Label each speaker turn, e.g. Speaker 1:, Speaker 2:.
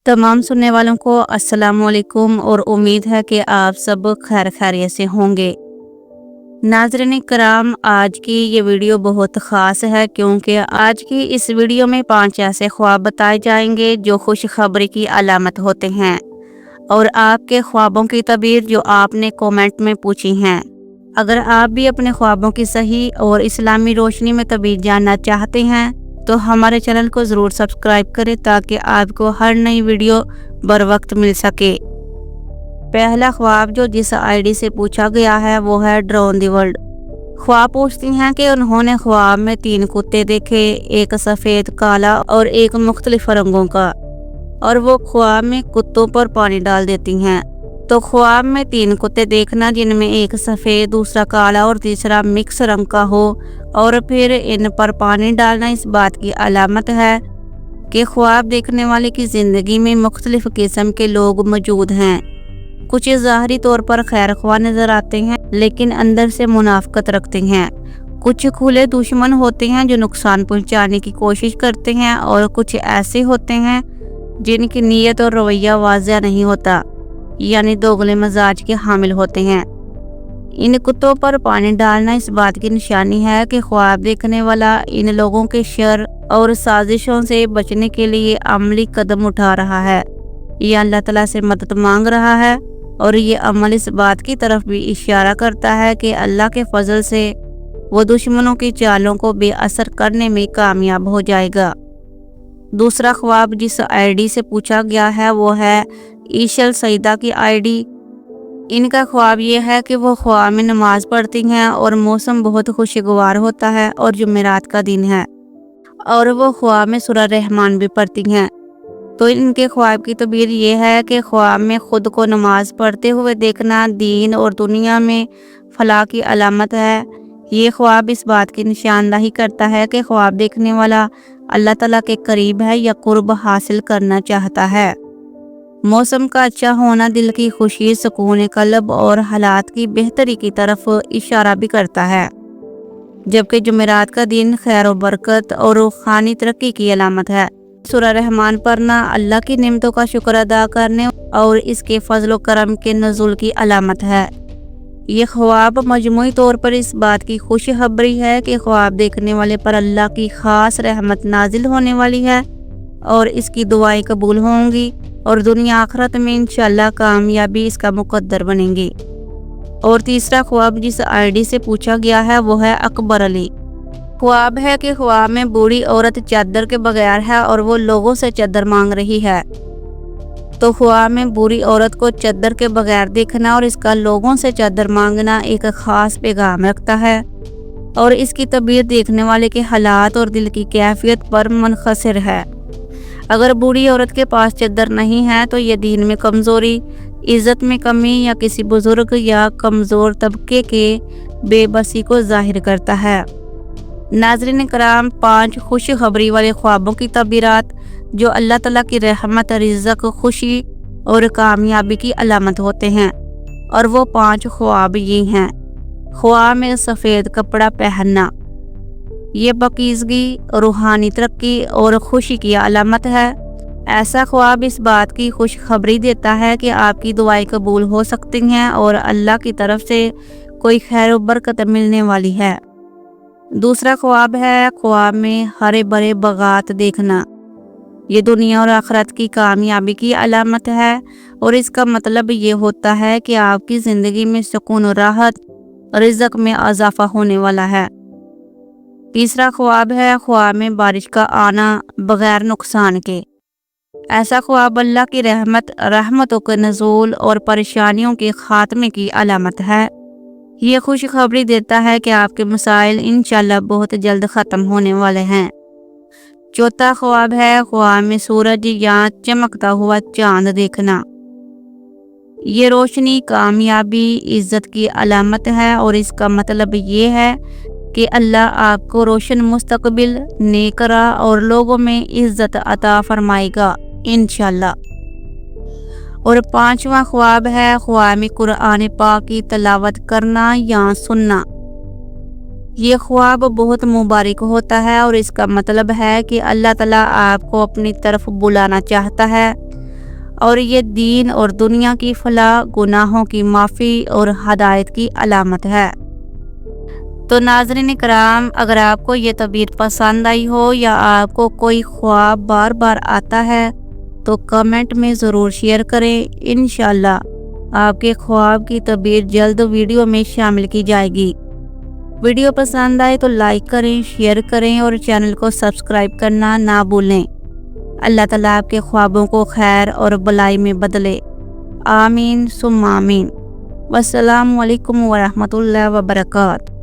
Speaker 1: तमाम सुनने वालों को अस्सलाम वालेकुम और उम्मीद है कि आप सब खैर खैरियत से होंगे। नाज़रीन कराम, आज की ये वीडियो बहुत ख़ास है क्योंकि आज की इस वीडियो में 5 ऐसे ख्वाब बताए जाएंगे जो खुशखबरी की अलामत होते हैं और आपके ख्वाबों की तबीर जो आपने कमेंट में पूछी हैं। अगर आप भी अपने ख्वाबों की सही और इस्लामी रोशनी में तबीर जानना चाहते हैं तो हमारे चैनल को ज़रूर सब्सक्राइब करें ताकि आपको हर नई वीडियो बर वक्त मिल सके। पहला ख्वाब जो जिस आईडी से पूछा गया है वो है ड्रोन दी वर्ल्ड। ख्वाब पूछती हैं कि उन्होंने ख्वाब में 3 कुत्ते देखे, एक सफ़ेद, काला और एक मुख्तलिफ रंगों का, और वो ख्वाब में कुत्तों पर पानी डाल देती हैं। तो ख्वाब में 3 कुत्ते देखना जिनमें एक सफ़ेद, दूसरा काला और तीसरा मिक्स रंग का हो और फिर इन पर पानी डालना इस बात की अलामत है कि ख्वाब देखने वाले की ज़िंदगी में मुख्तलिफ किस्म के लोग मौजूद हैं। कुछ ज़ाहरी तौर पर खैर ख्वाह नज़र आते हैं लेकिन अंदर से मुनाफकत रखते हैं। कुछ खुले दुश्मन होते हैं जो नुकसान पहुंचाने की कोशिश करते हैं और कुछ ऐसे होते हैं जिनकी नीयत और रवैया वाज़ेह नहीं होता, यानी दोगले मजाज के हामिल होते हैं। इन कुत्तों पर पानी डालना इस बात की निशानी है कि ख्वाब देखने वाला इन लोगों के शर और साजिशों से बचने के लिए अमली कदम उठा रहा है या अल्लाह ताला से मदद मांग रहा है, और ये अमल इस बात की तरफ भी इशारा करता है कि अल्लाह के फजल से वो दुश्मनों की चालों को बेअसर करने में कामयाब हो जाएगा। दूसरा ख्वाब जिस आईडी से पूछा गया है वो है ईशल सईदा की आईडी। इनका ख्वाब ये है कि वो ख्वाब में नमाज पढ़ती हैं और मौसम बहुत खुशगवार होता है और जुमेरात का दिन है, और वो ख्वाब में सूरह रहमान भी पढ़ती हैं। तो इनके ख्वाब की तबीर ये है कि ख्वाब में खुद को नमाज पढ़ते हुए देखना दीन और दुनिया में फलाह की अलामत है। ये ख्वाब इस बात की निशानदही करता है कि ख्वाब देखने वाला अल्लाह ताला के करीब है या कुर्ब हासिल करना चाहता है। मौसम का अच्छा होना दिल की खुशी, सुकून कल्ब और हालात की बेहतरी की तरफ इशारा भी करता है, जबकि जुमेरात का दिन खैर और बरकत और रूहानी तरक्की की अलामत है। सूरह रहमान पढ़ना अल्लाह की नेमतों का शुक्र अदा करने और इसके फजल करम के नज़ुल की अलामत है। ये ख्वाब मजमूई तौर पर इस बात की खुशखबरी है कि ख्वाब देखने वाले पर अल्लाह की ख़ास रहमत नाजिल होने वाली है और इसकी दुआएं कबूल होंगी और दुनिया आखिरत में इंशाअल्लाह कामयाबी इसका मुकद्दर बनेंगी। और तीसरा ख्वाब जिस आईडी से पूछा गया है वो है अकबर अली। ख्वाब है कि ख्वाब में बूढ़ी औरत चादर के बगैर है और वो लोगों से चादर मांग रही है। तो ख्वाब में बूढ़ी औरत को चादर के बगैर देखना और इसका लोगों से चादर मांगना एक ख़ास पैगाम रखता है और इसकी तबीयत देखने वाले के हालात और दिल की कैफियत पर मुनहसर है। अगर बूढ़ी औरत के पास चादर नहीं है तो ये दीन में कमज़ोरी, इज़्ज़त में कमी या किसी बुज़ुर्ग या कमज़ोर तबके के बेबसी को ज़ाहिर करता है। नाज़रीन कराम, 5 खुशखबरी वाले ख्वाबों की तबीरात जो अल्लाह ताला की रहमत, रिज़्क़, खुशी और कामयाबी की अलामत होते हैं, और वो 5 ख्वाब ये हैं। ख्वाब में सफ़ेद कपड़ा पहनना, ये पाकीज़गी, रूहानी तरक्की और खुशी की अलामत है। ऐसा ख्वाब इस बात की खुशखबरी देता है कि आपकी दुआएं कबूल हो सकती हैं और अल्लाह की तरफ से कोई खैर और बरकत मिलने वाली है। दूसरा ख्वाब है ख्वाब में हरे भरे बागात देखना। ये दुनिया और आखिरत की कामयाबी की अलामत है और इसका मतलब ये होता है कि आपकी ज़िंदगी में सुकून और राहत, रिज़्क़ में इजाफा होने वाला है। तीसरा ख्वाब है ख्वाब में बारिश का आना बगैर नुकसान के। ऐसा ख्वाब अल्लाह की रहमतों के नज़ूल और परेशानियों के खात्मे की अलामत है। ये खुशखबरी देता है कि आपके मसाइल इंशाअल्लाह बहुत जल्द ख़त्म होने वाले हैं। चौथा ख्वाब है ख्वाब में सूरज या चमकता हुआ चांद देखना। ये रोशनी, कामयाबी, इज़्ज़त की अलामत है और इसका मतलब ये है कि अल्लाह आपको रोशन मुस्तकबिल, नेक राह और लोगों में इज़्ज़त अता फरमाएगा इंशाअल्लाह। और 5वां ख्वाब है ख्वाब में कुरान पाक की तिलावत करना या सुनना। ये ख्वाब बहुत मुबारक होता है और इसका मतलब है कि अल्लाह ताला आपको अपनी तरफ बुलाना चाहता है اور یہ دین اور دنیا کی فلاح، گناہوں کی معافی اور ہدایت کی علامت ہے۔ تو ناظرین کرام، اگر آپ کو یہ تعبیر پسند آئی ہو یا آپ کو کوئی خواب بار بار آتا ہے تو کمنٹ میں ضرور شیئر کریں۔ انشاءاللہ آپ کے خواب کی تعبیر جلد ویڈیو میں شامل کی جائے گی۔ ویڈیو پسند آئے تو لائک کریں، شیئر کریں اور چینل کو سبسکرائب کرنا نہ بھولیں۔ اللہ تعالیٰ آپ کے خوابوں کو خیر اور بھلائی میں بدلے۔ آمین ثم آمین۔ والسلام علیکم ورحمۃ اللہ وبرکاتہ۔